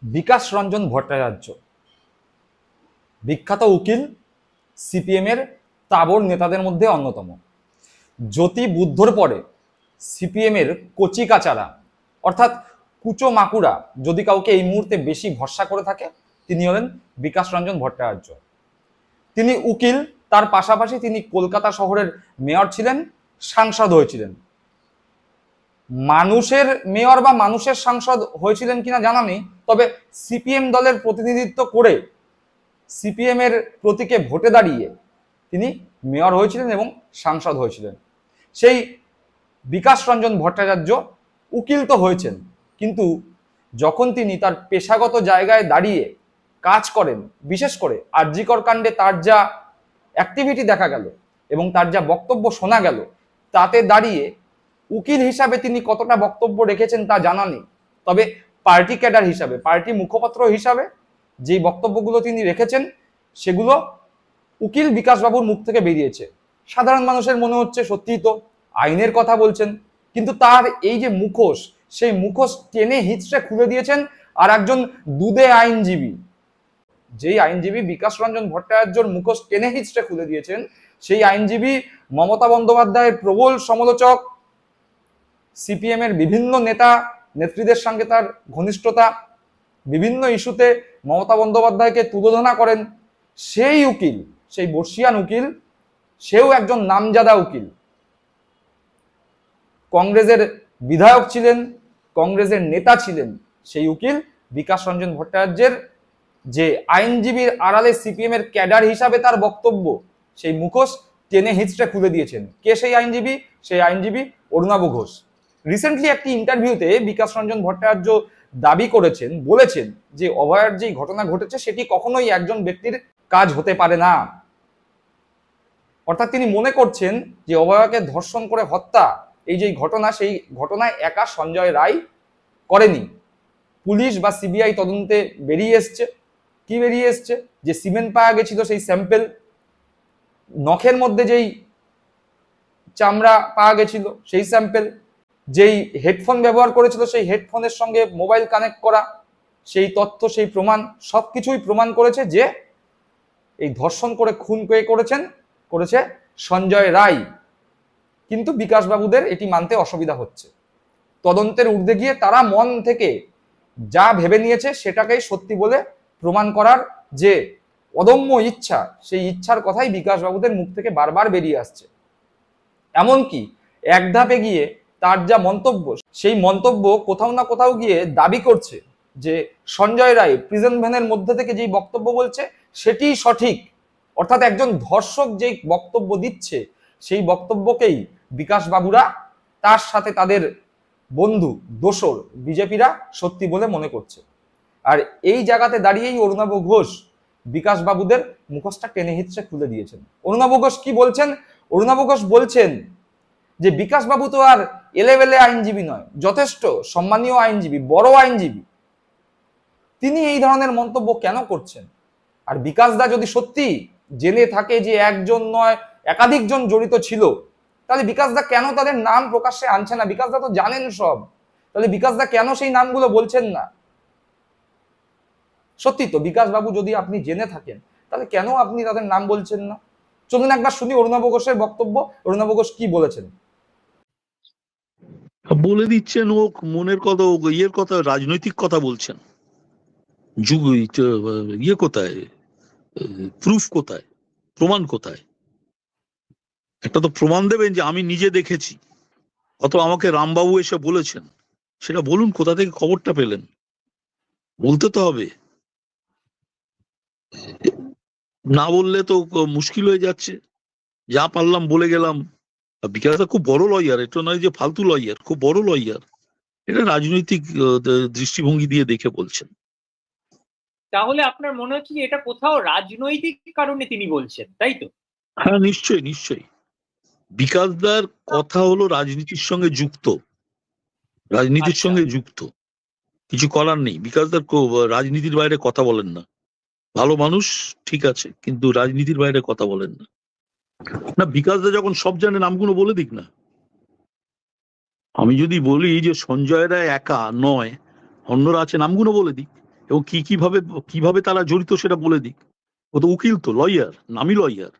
বিকাশ রঞ্জন ভট্টাচার্য বিখ্যাত উকিল, সিপিএম এর তাবড় নেতাদের মধ্যে অন্যতম। জ্যোতি বুদ্ধর পরে সিপিএম এর কচি কাচারা অর্থাৎ কুচো মাকুড়া যদি কাউকে এই মুহূর্তে বেশি ভরসা করে থাকে, তিনি হলেন বিকাশ রঞ্জন ভট্টাচার্য। তিনি উকিল, তার পাশাপাশি তিনি কলকাতা শহরের মেয়র ছিলেন, সাংসদ হয়েছিলেন। মানুষের মেয়র বা মানুষের সাংসদ হয়েছিলেন কিনা জানা নেই, তবে সিপিএম দলের প্রতিনিধিত্ব করে সিপিএম এর প্রতীকে ভোটে দাঁড়িয়ে তিনি মেয়র হয়েছিলেন এবং সাংসদ হয়েছিলেন। সেই বিকাশ রঞ্জন ভট্টাচার্য উকিল তো হয়েছেন, কিন্তু যখন তিনি তার পেশাগত জায়গায় দাঁড়িয়ে কাজ করেন, বিশেষ করে আর.জি. কর কাণ্ডে তার যা অ্যাক্টিভিটি দেখা গেল এবং তার যা বক্তব্য শোনা গেল, তাতে দাঁড়িয়ে উকিল হিসাবে তিনি কতটা বক্তব্য রেখেছেন তা জানা নেই। তবে পার্টি ক্যাডার হিসাবে, পার্টি মুখপাত্র হিসাবে যে বক্তব্যগুলো তিনি রেখেছেন, সেগুলো উকিল বিকাশবাবুর মুখ থেকে বেরিয়েছে। সাধারণ মানুষের মনে হচ্ছে সত্যিই তো আইনের কথা বলছেন, কিন্তু তার এই যে মুখোশ, সেই মুখোশ টেনে হিচড়ে খুলে দিয়েছেন আর একজন দুদে আইনজীবী। যেই আইনজীবী বিকাশ রঞ্জন ভট্টাচার্যর মুখোশ টেনে হিচড়ে খুলে দিয়েছেন, সেই আইনজীবী মমতা বন্দ্যোপাধ্যায়ের প্রবল সমালোচক, সিপিএম এর বিভিন্ন নেতা নেত্রীদের সঙ্গে তার ঘনিষ্ঠতা, বিভিন্ন ইস্যুতে মমতা বন্দ্যোপাধ্যায়কে তুলোধনা করেন। সেই উকিল, সেই বর্ষিয়ান উকিল, সেও একজন নামজাদা উকিল। কংগ্রেসের বিধায়ক ছিলেন, কংগ্রেসের নেতা ছিলেন। সেই উকিল বিকাশ রঞ্জন ভট্টাচার্যের যে আইনজীবীর আড়ালে সিপিএম এর ক্যাডার হিসাবে তার বক্তব্য, সেই মুখোশ টেনে হিচড়ে খুলে দিয়েছেন। কে সেই আইনজীবী? সেই আইনজীবী অরুণাভ ঘোষ। রিসেন্টলি একটি ইন্টারভিউতে বিকাশ রঞ্জন ভট্টাচার্য দাবি করেছেন, বলেছেন যে অভয়ার যে ঘটনা ঘটেছে সেটি কখনোই একজন ব্যক্তির কাজ হতে পারে না। অর্থাৎ তিনি মনে করছেন যে অভয়াকে ধর্ষণ করে হত্যা, এই যে ঘটনা, সেই ঘটনায় একা সঞ্জয় রায় করেনি। পুলিশ বা সিবিআই তদন্তে বেরিয়ে এসছে, কি বেরিয়ে এসছে? যে সিমেন্ট পাওয়া গেছিল, সেই স্যাম্পেল, নখের মধ্যে যেই চামড়া পাওয়া গেছিল সেই স্যাম্পেল, যেই হেডফোন ব্যবহার করেছিল সেই হেডফোনের সঙ্গে মোবাইল কানেক্ট করা, সেই তথ্য, সেই প্রমাণ, সবকিছুই প্রমাণ করেছে যে এই ধর্ষণ করে খুন করেছে সঞ্জয় রায়। কিন্তু বিকাশবাবুদের এটি মানতে অসুবিধা হচ্ছে। তদন্তের ঊর্ধ্বে গিয়ে তারা মন থেকে যা ভেবে নিয়েছে সেটাকেই সত্যি বলে প্রমাণ করার যে অদম্য ইচ্ছা, সেই ইচ্ছার কথাই বিকাশবাবুদের মুখ থেকে বারবার বেরিয়ে আসছে। এমনকি এক ধাপে গিয়ে তার যা মন্তব্য, সেই মন্তব্য কোথাও না কোথাও গিয়ে দাবি করছে যে সঞ্জয় রায় প্রিজন ভ্যানের মধ্যে থেকে যেই বক্তব্য বলছে সেটিই সঠিক। অর্থাৎ একজন ধর্ষক যেই বক্তব্য দিচ্ছে, সেই বক্তব্যকেই বিকাশবাবুরা, তার সাথে তাদের বন্ধু দোসর বিজেপিরা সত্যি বলে মনে করছে। আর এই জায়গাতে দাঁড়িয়েই অরুণাভ ঘোষ বিকাশবাবুদের মুখোশটা টেনে হিচড়ে খুলে দিয়েছেন। অরুণাভ ঘোষ কি বলছেন? অরুণাভ ঘোষ বলছেন যে বিকাশবাবু তো আর এলেবেলে আইনজীবী নয়, যথেষ্ট সম্মানীয় আইনজীবী, বড় আইনজীবী। তিনি এই ধরনের মন্তব্য কেন করছেন? আর বিকাশদা যদি সত্যি জেনে থাকে যে একজন নয় একাধিকজন জড়িত ছিল, তাহলে বিকাশদা কেন তাদের নাম প্রকাশ্যে আনছে না? বিকাশদা তো জানেন সব, তাহলে বিকাশদা কেন সেই নামগুলো বলছেন না? সত্যি তো বিকাশবাবু যদি আপনি জেনে থাকেন, তাহলে কেন আপনি তাদের নাম বলছেন না? চলুন একবার শুনি অরুণাভ ঘোষের বক্তব্য। অরুণাভ ঘোষ কি বলেছেন? বলে দিচ্ছেন ও মনের কথা, ও ইয়ের কথা, রাজনৈতিক কথা বলছেন। ইয়ে কোথায়, প্রুফ কোথায়, প্রমাণ কোথায়? একটা তো প্রমাণ দেবেন যে আমি নিজে দেখেছি, অত আমাকে রামবাবু এসে বলেছেন, সেটা বলুন। কোথা থেকে খবরটা পেলেন? বলতে তো হবে, না বললে তো মুশকিল হয়ে যাচ্ছে। যা পারলাম বলে গেলাম। বিকাশদা খুব বড় লয়ার, এটা নয় যে ফালতু লয়ার, খুব বড় লয়ার। এটা রাজনৈতিক দৃষ্টিভঙ্গি দিয়ে দেখে বলছেন। তাহলে আপনার মনে হচ্ছে যে এটা কোথাও রাজনৈতিক কারণে তিনি বলছেন, তাই তো? হ্যাঁ, নিশ্চয়ই নিশ্চয়ই। বিকাশদার কথা হলো রাজনীতির সঙ্গে যুক্ত, রাজনীতির সঙ্গে যুক্ত, কিছু করার নেই। বিকাশদার রাজনীতির বাইরে কথা বলেন না। ভালো মানুষ, ঠিক আছে, কিন্তু রাজনীতির বাইরে কথা বলেন না। না, বিকাশদা যখন সব জানে, নামগুলো বলে দিক না। আমি যদি বলি যে সঞ্জয় রায় একা নয়, অন্যরা আছে, নামগুলো বলে দিক। এবং কিভাবে কিভাবে তারা জড়িত সেটা বলে দিক। ও তো উকিল, তো লয়ার, নামি লয়ার।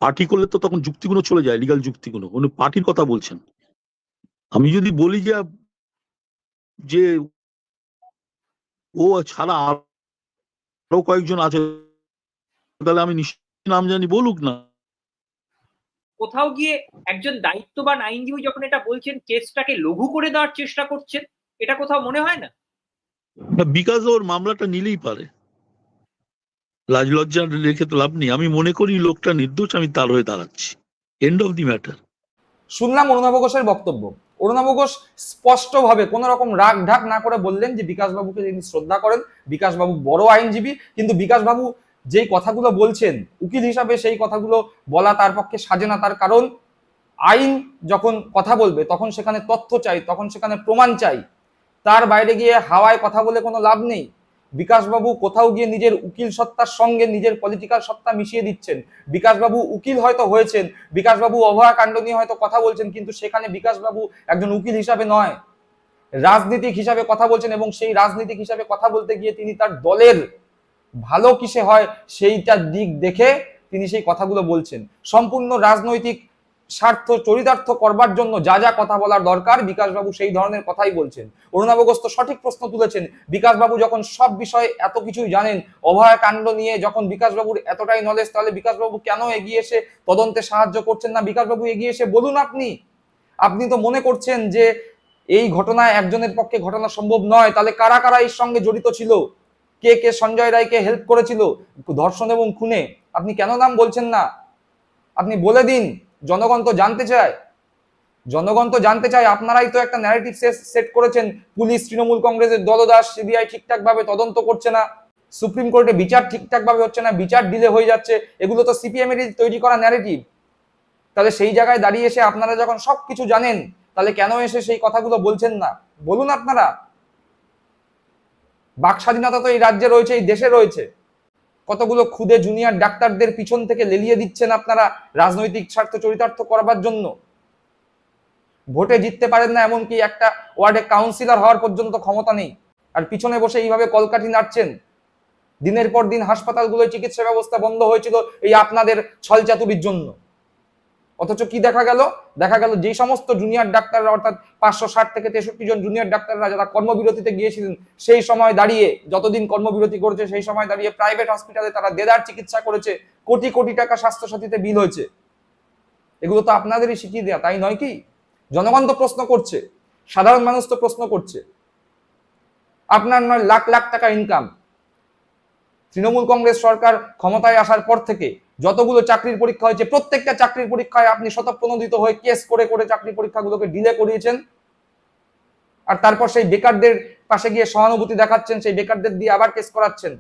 পার্টি করলে তো তখন যুক্তিগুলো চলে যায়, লিগাল যুক্তিগুলো। উনি পার্টির কথা বলছেন। আমি যদি বলি যে ও ছাড়া আরো কয়েকজন আছে, তাহলে আমি নিশ্চয়ই নাম জানি, বলুক না। কোথাও গিয়ে একজন দায়িত্ববান আইনজীবী যখন এটা বলছেন, কেসটাকে লঘু করে দেওয়ার চেষ্টা করছেন, এটা কোথাও মনে হয় না? বিকাশ ওর মামলাটা নিলেই পারে, লাজ লজ্জা রেখে তো লাভ নেই। আমি মনে করি লোকটা নির্দোষ, আমি তার হয়ে দাঁড়াচ্ছি, এন্ড অফ দি ম্যাটার। শুনলাম অরুণাভ ঘোষের বক্তব্য। অরুণাভ ঘোষ স্পষ্টভাবে কোনো রকম রাগ ঢাক না করে বললেন যে বিকাশবাবুকে তিনি শ্রদ্ধা করেন, বিকাশবাবু বড় আইনজীবী, কিন্তু বিকাশবাবু যেই কথাগুলো বলছেন উকিল হিসাবে সেই কথাগুলো বলা তার পক্ষে সাজে না। তার কারণ আইন যখন কথা বলবে তখন সেখানে তথ্য চাই, তখন সেখানে প্রমাণ চাই। তার বাইরে গিয়ে হাওয়ায় কথা বলে কোনো লাভ নেই। বিকাশবাবু কোথাও গিয়ে নিজের উকিল সত্তার সঙ্গে নিজের পলিটিক্যাল সত্তা মিশিয়ে দিচ্ছেন। বিকাশবাবু উকিল হয়তো হয়েছেন, বিকাশবাবু অভয়াকাণ্ড নিয়ে হয়তো কথা বলছেন, কিন্তু সেখানে বিকাশবাবু একজন উকিল হিসাবে নয়, রাজনীতিক হিসাবে কথা বলছেন। এবং সেই রাজনীতিক হিসাবে কথা বলতে গিয়ে তিনি তার দলের ভালো কিসে হয় সেইটার দিক দেখে তিনি সেই কথাগুলো বলছেন। সম্পূর্ণ রাজনৈতিক স্বার্থ চরিতার্থ করবার জন্য যা যা কথা বলার দরকার বিকাশবাবু সেই ধরনের কথাই বলছেন। অরুণাভ ঘোষ তো সঠিক প্রশ্ন তুলেছেন। বিকাশবাবু যখন সব বিষয়ে এত কিছুই জানেন, অভয়াকাণ্ড নিয়ে যখন বিকাশবাবুর এতটাই নলেজ, তাহলে বিকাশবাবু কেন এগিয়ে এসে তদন্তে সাহায্য করছেন না? বিকাশবাবু এগিয়ে এসে বলুন। আপনি তো মনে করছেন যে এই ঘটনায় একজনের পক্ষে ঘটনা সম্ভব নয়, তাহলে কারা কারা এর সঙ্গে জড়িত ছিল, কে কে সঞ্জয় রায়কে হেল্প করেছিল ধর্ষণ এবং খুনে? আপনি কেন নাম বলছেন না? আপনি বলে দিন, জনগণ তো জানতে চায়। জনগণ তো জানতে চায়। আপনারাই তো একটা ন্যারেটিভ সেট করেছেন, পুলিশ তৃণমূল কংগ্রেসের দলদাস, সিবিআই ঠিকঠাক ভাবে তদন্ত করছে না, সুপ্রিম কোর্টে বিচার ঠিকঠাক ভাবে হচ্ছে না, বিচার ডিলে হয়ে যাচ্ছে। এগুলো তো সিপিএম এর তৈরি করা ন্যারেটিভ। তাহলে সেই জায়গায় দাঁড়িয়ে এসে আপনারা যখন সবকিছু জানেন, তাহলে কেন এসে সেই কথাগুলো বলছেন না? বলুন আপনারা। বাক স্বাধীনতা তো এই রাজ্যে রয়েছে, এই দেশে রয়েছে। কতগুলো খুদে জুনিয়র ডাক্তারদের পিছন থেকে লেলিয়ে দিচ্ছেন আপনারা রাজনৈতিক স্বার্থ চরিতার্থ করবার জন্য। ভোটে জিততে পারেন না, এমনকি একটা ওয়ার্ডে কাউন্সিলর হওয়ার পর্যন্ত ক্ষমতা নেই, আর পিছনে বসে এইভাবে কলকাঠি নাড়ছেন। দিনের পর দিন হাসপাতালগুলোয় চিকিৎসা ব্যবস্থা বন্ধ হয়েছিল এই আপনাদের ছলচাতুরির জন্য। অথচ কি দেখা গেল? যেই সমস্ত জুনিয়র ডাক্তাররা, অর্থাৎ 560 থেকে 63 জন জুনিয়র ডাক্তাররা যারা কর্মবিরতিতে গিয়েছিলেন, সেই সময় দাঁড়িয়ে, যতদিন কর্মবিরতি করেছে সেই সময় দাঁড়িয়ে প্রাইভেট হসপিটালে তারা দেদার চিকিৎসা করেছে, কোটি কোটি টাকা স্বাস্থ্যসাথীতে বিল হয়েছে। এগুলো তো আপনাদেরই শিখিয়ে দেয়া, তাই নয় কি? জনগণ তো প্রশ্ন করছে, সাধারণ মানুষ তো প্রশ্ন করছে। আপনার নয় লাখ লাখ টাকা ইনকাম। তৃণমূল কংগ্রেস সরকার ক্ষমতায় আসার পর থেকে যতগুলো চাকরির পরীক্ষা হয়েছে, প্রত্যেকটা চাকরির পরীক্ষায় আপনি স্বতঃপ্রণোদিত হয়ে কেস করে করে চাকরি পরীক্ষাগুলোকে ডিলে করিয়েছেন। আর তারপর সেই বেকারদের পাশে গিয়ে সহানুভূতি দেখাচ্ছেন, সেই বেকারদের দিয়ে আবার কেস করাচ্ছেন,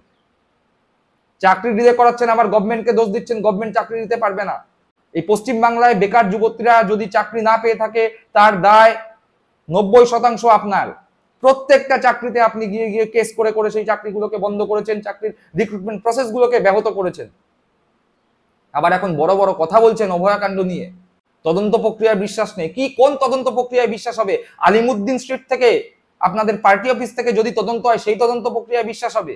চাকরি ডিলে করাচ্ছেন, আবার গভর্নমেন্টকে দোষ দিচ্ছেন গভর্নমেন্ট চাকরি দিতে পারবে না। এই পশ্চিম বাংলায় বেকার যুবতীরা যদি চাকরি না পেয়ে থাকে, তার দায় 90% আপনার। প্রত্যেকটা চাকরিতে আপনি গিয়ে গিয়ে কেস করে করে সেই চাকরিগুলোকে বন্ধ করেছেন, চাকরির রিক্রুটমেন্ট প্রসেসগুলোকে ব্যাহত করেছেন। আবার এখন বড় বড় কথা বলছেন অভয়াকাণ্ড নিয়ে। তদন্ত প্রক্রিয়ায় বিশ্বাস নেই। কি কোন তদন্ত প্রক্রিয়ায় বিশ্বাস হবে? আলিমুদ্দিন স্ট্রিট থেকে, আপনাদের পার্টি অফিস থেকে যদি তদন্ত হয়, সেই তদন্ত প্রক্রিয়ায় বিশ্বাস হবে?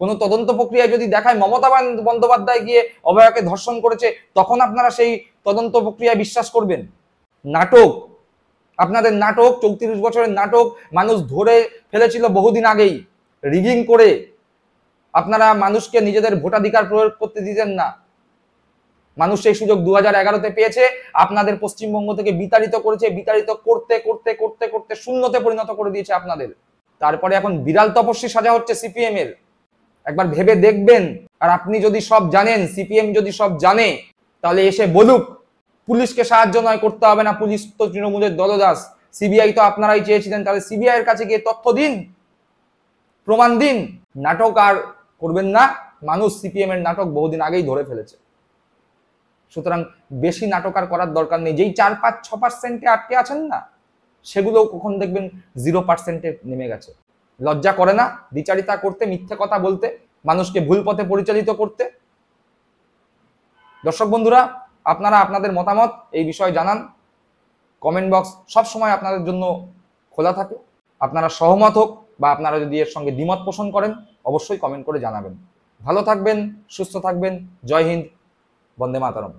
কোন তদন্ত প্রক্রিয়ায় যদি দেখায় মমতা বন্দ্যোপাধ্যায় গিয়ে অভয়াকে ধর্ষণ করেছে, তখন আপনারা সেই তদন্ত প্রক্রিয়ায় বিশ্বাস করবেন? নাটক, আপনাদের নাটক, 34 বছরের নাটক মানুষ ধরে ফেলেছিল বহুদিন আগেই। রিগিং করে আপনারা মানুষকে নিজেদের ভোটাধিকার প্রয়োগ করতে দিতেন না। মানুষ সেই সুযোগ 2011-তে পেয়েছে, আপনাদের পশ্চিমবঙ্গ থেকে বিতাড়িত করেছে। বিতাড়িত করতে করতে করতে করতে শূন্যতে পরিণত করে দিয়েছে আপনাদের। তারপরে এখন বিড়াল তপস্বী সাজা হচ্ছে সিপিএম এর। একবার ভেবে দেখবেন। আর আপনি যদি সব জানেন, সিপিএম যদি সব জানে, তাহলে এসে বলুক। পুলিশকে সাহায্য নয় করতে হবে না, পুলিশ তো তৃণমূলের দলদাস। সিবিআই তো আপনারাই চেয়েছিলেন, তাহলে সিবিআই এর কাছে গিয়ে তথ্য দিন, প্রমাণ দিন। নাটক আর করবেন না। মানুষ সিপিএম এর নাটক বহুদিন আগেই ধরে ফেলেছে। সুতরাং বেশি নাটক আর করার দরকার নেই। যেই 4-5-6% আটকে আছেন না, সেগুলো কখন দেখবেন 0%-এ নেমে গেছে। লজ্জা করে না বিচারিতা করতে, মিথ্যে কথা বলতে, মানুষকে ভুল পথে পরিচালিত করতে? দর্শক বন্ধুরা, আপনারা আপনাদের মতামত এই বিষয়ে জানান। কমেন্ট বক্স সবসময় আপনাদের জন্য খোলা থাকে। আপনারা সহমত হোক বা আপনারা যদি এর সঙ্গে দ্বিমত পোষণ করেন অবশ্যই কমেন্ট করে জানাবেন। ভালো থাকবেন, সুস্থ থাকবেন। জয় হিন্দ, বন্দে মাতরম।